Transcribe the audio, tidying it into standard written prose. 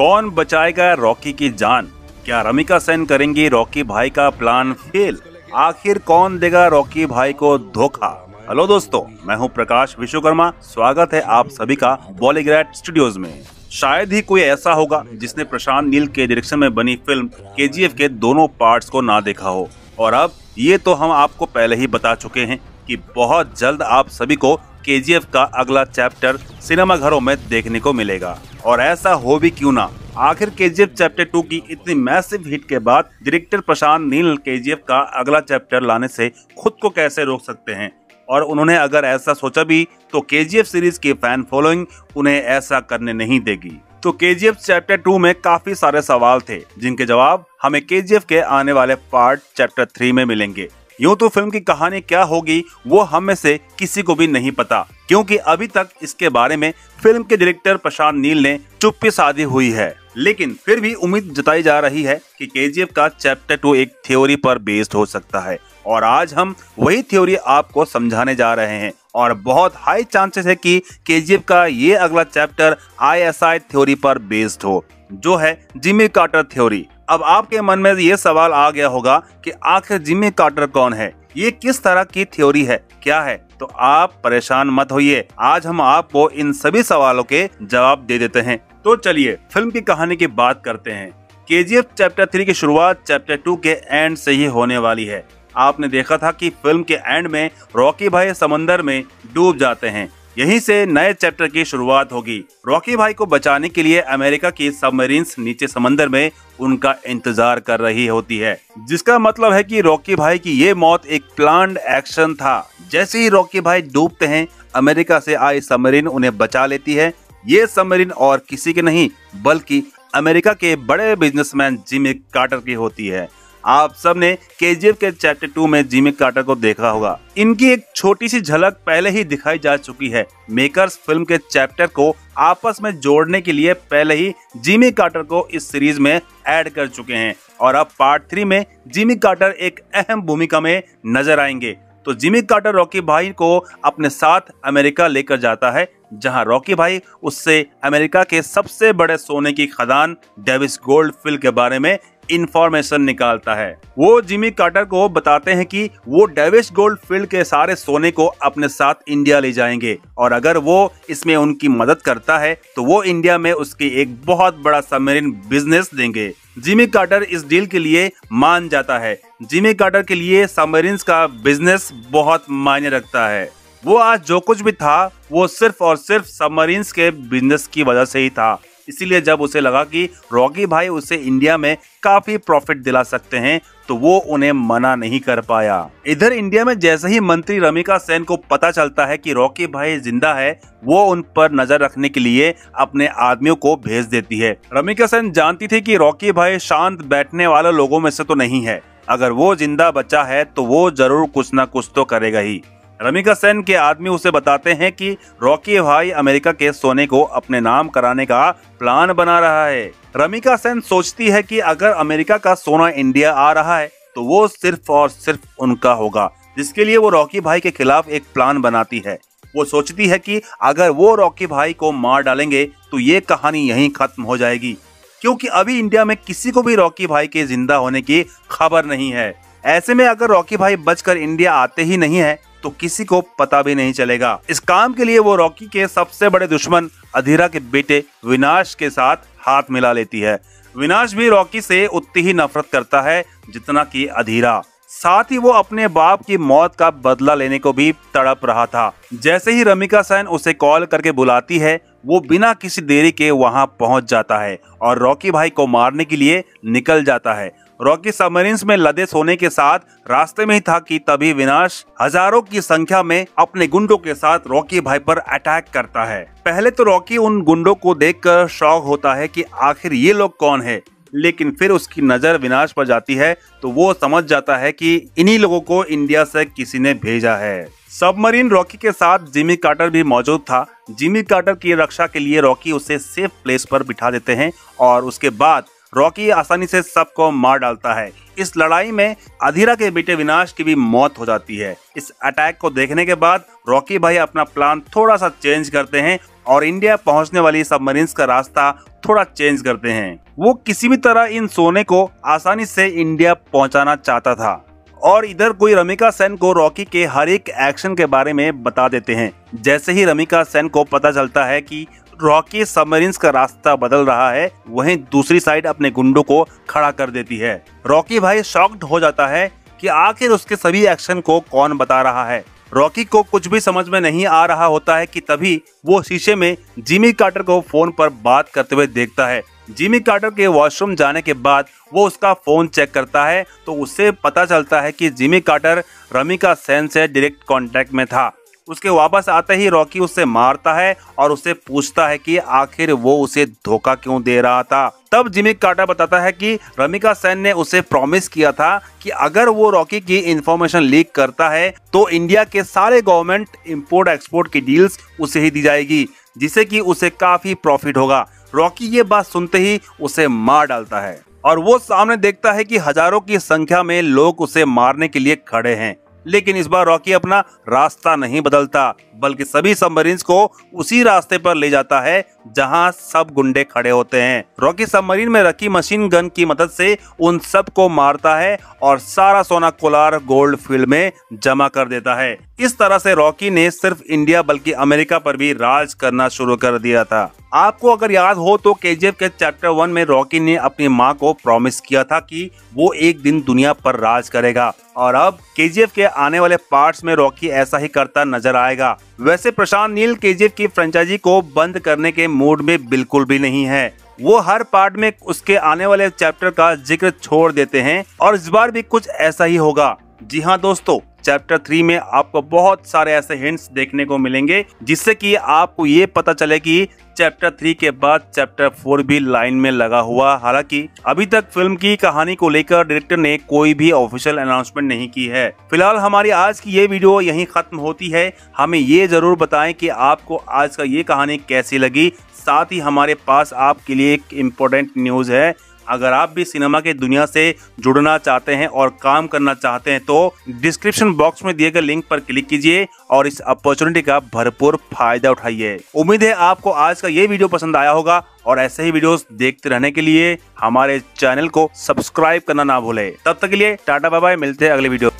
कौन बचाएगा रॉकी की जान? क्या रमिका सेन करेंगी रॉकी भाई का प्लान फेल? आखिर कौन देगा रॉकी भाई को धोखा? हेलो दोस्तों, मैं हूं प्रकाश विश्वकर्मा। स्वागत है आप सभी का बॉलीग्रैड स्टूडियोज में। शायद ही कोई ऐसा होगा जिसने प्रशांत नील के डायरेक्शन में बनी फिल्म केजीएफ के दोनों पार्ट्स को ना देखा हो। और अब ये तो हम आपको पहले ही बता चुके हैं कि बहुत जल्द आप सभी को केजीएफ का अगला चैप्टर सिनेमा घरों में देखने को मिलेगा। और ऐसा हो भी क्यों ना, आखिर केजीएफ चैप्टर 2 की इतनी मैसिव हिट के बाद डायरेक्टर प्रशांत नील केजीएफ का अगला चैप्टर लाने से खुद को कैसे रोक सकते हैं? और उन्होंने अगर ऐसा सोचा भी तो केजीएफ सीरीज की फैन फॉलोइंग उन्हें ऐसा करने नहीं देगी। तो केजीएफ चैप्टर 2 में काफी सारे सवाल थे जिनके जवाब हमें केजीएफ के आने वाले पार्ट चैप्टर 3 में मिलेंगे। यूं तो फिल्म की कहानी क्या होगी वो हम में से किसी को भी नहीं पता, क्योंकि अभी तक इसके बारे में फिल्म के डायरेक्टर प्रशांत नील ने चुप्पी साधी हुई है। लेकिन फिर भी उम्मीद जताई जा रही है कि केजीएफ का चैप्टर 2 एक थ्योरी पर बेस्ड हो सकता है, और आज हम वही थ्योरी आपको समझाने जा रहे हैं। और बहुत हाई चांसेस है कि केजीएफ का ये अगला चैप्टर आईएसआई थ्योरी पर बेस्ड हो, जो है जिमी कार्टर थ्योरी। अब आपके मन में ये सवाल आ गया होगा कि आखिर जिमी कार्टर कौन है, ये किस तरह की थ्योरी है, क्या है? तो आप परेशान मत होइए, आज हम आपको इन सभी सवालों के जवाब दे देते हैं। तो चलिए फिल्म की कहानी की बात करते हैं। केजीएफ चैप्टर 3 की शुरुआत चैप्टर 2 के एंड से ही होने वाली है। आपने देखा था कि फिल्म के एंड में रॉकी भाई समंदर में डूब जाते हैं। यहीं से नए चैप्टर की शुरुआत होगी। रॉकी भाई को बचाने के लिए अमेरिका की सबमरीन्स नीचे समंदर में उनका इंतजार कर रही होती है, जिसका मतलब है कि रॉकी भाई की ये मौत एक प्लान्ड एक्शन था। जैसे ही रॉकी भाई डूबते हैं, अमेरिका से आई सबमरीन उन्हें बचा लेती है। ये सबमरीन और किसी की नहीं बल्कि अमेरिका के बड़े बिजनेसमैन जिमी कार्टर की होती है। आप सबने केजीएफ के चैप्टर 2 में जिमी कार्टर को देखा होगा। इनकी एक छोटी सी झलक पहले ही दिखाई जा चुकी है। मेकर्स फिल्म के चैप्टर को आपस में जोड़ने के लिए पहले ही जिमी कार्टर को इस सीरीज में ऐड कर चुके हैं, और अब पार्ट 3 में जिमी कार्टर एक अहम भूमिका में नजर आएंगे। तो जिमी कार्टर रॉकी भाई को अपने साथ अमेरिका लेकर जाता है, जहां रॉकी भाई उससे अमेरिका के सबसे बड़े सोने की खदान डेविस गोल्ड फील्ड के बारे में इंफॉर्मेशन निकालता है। वो जिमी कार्टर को बताते हैं कि वो डेविस गोल्ड फील्ड के सारे सोने को अपने साथ इंडिया ले जाएंगे, और अगर वो इसमें उनकी मदद करता है तो वो इंडिया में उसकी एक बहुत बड़ा सबमरीन बिजनेस देंगे। जिमी कार्टर इस डील के लिए मान जाता है। जिमी कार्टर के लिए सबमरीन्स का बिजनेस बहुत मायने रखता है। वो आज जो कुछ भी था वो सिर्फ और सिर्फ सबमरीन्स के बिजनेस की वजह से ही था। इसीलिए जब उसे लगा कि रॉकी भाई उसे इंडिया में काफी प्रॉफिट दिला सकते हैं तो वो उन्हें मना नहीं कर पाया। इधर इंडिया में जैसे ही मंत्री रमिका सेन को पता चलता है कि रॉकी भाई जिंदा है, वो उन पर नजर रखने के लिए अपने आदमियों को भेज देती है। रमिका सेन जानती थी कि रॉकी भाई शांत बैठने वाले लोगों में से तो नहीं है। अगर वो जिंदा बचा है तो वो जरूर कुछ ना कुछ तो करेगा ही। रमिका सेन के आदमी उसे बताते हैं कि रॉकी भाई अमेरिका के सोने को अपने नाम कराने का प्लान बना रहा है। रमिका सेन सोचती है कि अगर अमेरिका का सोना इंडिया आ रहा है तो वो सिर्फ और सिर्फ उनका होगा, जिसके लिए वो रॉकी भाई के खिलाफ एक प्लान बनाती है। वो सोचती है कि अगर वो रॉकी भाई को मार डालेंगे तो ये कहानी यहीं खत्म हो जाएगी, क्योंकि अभी इंडिया में किसी को भी रॉकी भाई के जिंदा होने की खबर नहीं है। ऐसे में अगर रॉकी भाई बचकर इंडिया आते ही नहीं है तो किसी को पता भी नहीं चलेगा। इस काम के लिए वो रॉकी के सबसे बड़े दुश्मन अधीरा के बेटे विनाश के साथ हाथ मिला लेती है। विनाश भी रॉकी से उतनी ही नफरत करता है जितना कि अधीरा। साथ ही वो अपने बाप की मौत का बदला लेने को भी तड़प रहा था। जैसे ही रमिका सेन उसे कॉल करके बुलाती है, वो बिना किसी देरी के वहां पहुंच जाता है और रॉकी भाई को मारने के लिए निकल जाता है। रॉकी सबमरीन्स में लदे सोने के साथ रास्ते में ही था कि तभी विनाश हजारों की संख्या में अपने गुंडों के साथ रॉकी भाई पर अटैक करता है। पहले तो रॉकी उन गुंडों को देखकर शॉक होता है कि आखिर ये लोग कौन है, लेकिन फिर उसकी नजर विनाश पर जाती है तो वो समझ जाता है कि इन्हीं लोगों को इंडिया से किसी ने भेजा है। सबमरीन रॉकी के साथ जिमी कार्टर भी मौजूद था। जिमी कार्टर की रक्षा के लिए रॉकी उसे सेफ प्लेस पर बिठा देते हैं और उसके बाद रॉकी आसानी से सबको मार डालता है। इस लड़ाई में अधीरा के बेटे विनाश की भी मौत हो जाती है। इस अटैक को देखने के बाद रॉकी भाई अपना प्लान थोड़ा सा चेंज करते हैं और इंडिया पहुंचने वाली सबमरीन्स का रास्ता थोड़ा चेंज करते हैं। वो किसी भी तरह इन सोने को आसानी से इंडिया पहुंचाना चाहता था और इधर कोई रमिका सेन को रॉकी के हर एक एक्शन के बारे में बता देते हैं। जैसे ही रमिका सेन को पता चलता है कि रॉकी सबमरीन्स का रास्ता बदल रहा है, वहीं दूसरी साइड अपने गुंडों को खड़ा कर देती है। रॉकी भाई शॉक्ड हो जाता है कि आखिर उसके सभी एक्शन को कौन बता रहा है। रॉकी को कुछ भी समझ में नहीं आ रहा होता है कि तभी वो शीशे में जिमी कार्टर को फोन पर बात करते हुए देखता है। जिमी कार्टर के वॉशरूम जाने के बाद वो उसका फोन चेक करता है तो उससे पता चलता है कि जिमी कार्टर रमिका सेन से डायरेक्ट कांटेक्ट में था। उसके वापस आते ही रॉकी उसे मारता है और उससे पूछता है कि आखिर वो उसे धोखा क्यों दे रहा था। तब जिमी कार्टर बताता है कि रमिका सेन ने उसे प्रॉमिस किया था कि अगर वो रॉकी की इंफॉर्मेशन लीक करता है तो इंडिया के सारे गवर्नमेंट इंपोर्ट एक्सपोर्ट की डील्स उसे ही दी जाएगी, जिससे कि उसे काफी प्रॉफिट होगा। रॉकी ये बात सुनते ही उसे मार डालता है और वो सामने देखता है कि हजारों की संख्या में लोग उसे मारने के लिए खड़े हैं। लेकिन इस बार रॉकी अपना रास्ता नहीं बदलता, बल्कि सभी सबमरीन्स को उसी रास्ते पर ले जाता है जहां सब गुंडे खड़े होते हैं। रॉकी सबमरीन में रखी मशीन गन की मदद से उन सब को मारता है और सारा सोना कोलार गोल्ड फील्ड में जमा कर देता है। इस तरह से रॉकी ने सिर्फ इंडिया बल्कि अमेरिका पर भी राज करना शुरू कर दिया था। आपको अगर याद हो तो केजीएफ के चैप्टर 1 में रॉकी ने अपनी मां को प्रॉमिस किया था कि वो एक दिन दुनिया पर राज करेगा और अब केजीएफ के आने वाले पार्ट्स में रॉकी ऐसा ही करता नजर आएगा। वैसे प्रशांत नील केजीएफ की फ्रेंचाइजी को बंद करने के मूड में बिल्कुल भी नहीं है। वो हर पार्ट में उसके आने वाले चैप्टर का जिक्र छोड़ देते हैं और इस बार भी कुछ ऐसा ही होगा। जी हाँ दोस्तों, चैप्टर 3 में आपको बहुत सारे ऐसे हिंट्स देखने को मिलेंगे जिससे कि आपको ये पता चले कि चैप्टर 3 के बाद चैप्टर 4 भी लाइन में लगा हुआ। हालांकि अभी तक फिल्म की कहानी को लेकर डायरेक्टर ने कोई भी ऑफिशियल अनाउंसमेंट नहीं की है। फिलहाल हमारी आज की ये वीडियो यहीं खत्म होती है। हमें ये जरूर बताएं कि आपको आज का ये कहानी कैसी लगी। साथ ही हमारे पास आपके लिए एक इम्पोर्टेंट न्यूज है। अगर आप भी सिनेमा के दुनिया से जुड़ना चाहते हैं और काम करना चाहते हैं तो डिस्क्रिप्शन बॉक्स में दिए गए लिंक पर क्लिक कीजिए और इस अपॉर्चुनिटी का भरपूर फायदा उठाइए। उम्मीद है आपको आज का ये वीडियो पसंद आया होगा और ऐसे ही वीडियोस देखते रहने के लिए हमारे चैनल को सब्सक्राइब करना ना भूले। तब तक के लिए टाटा बाय बाय, मिलते हैं अगले वीडियो।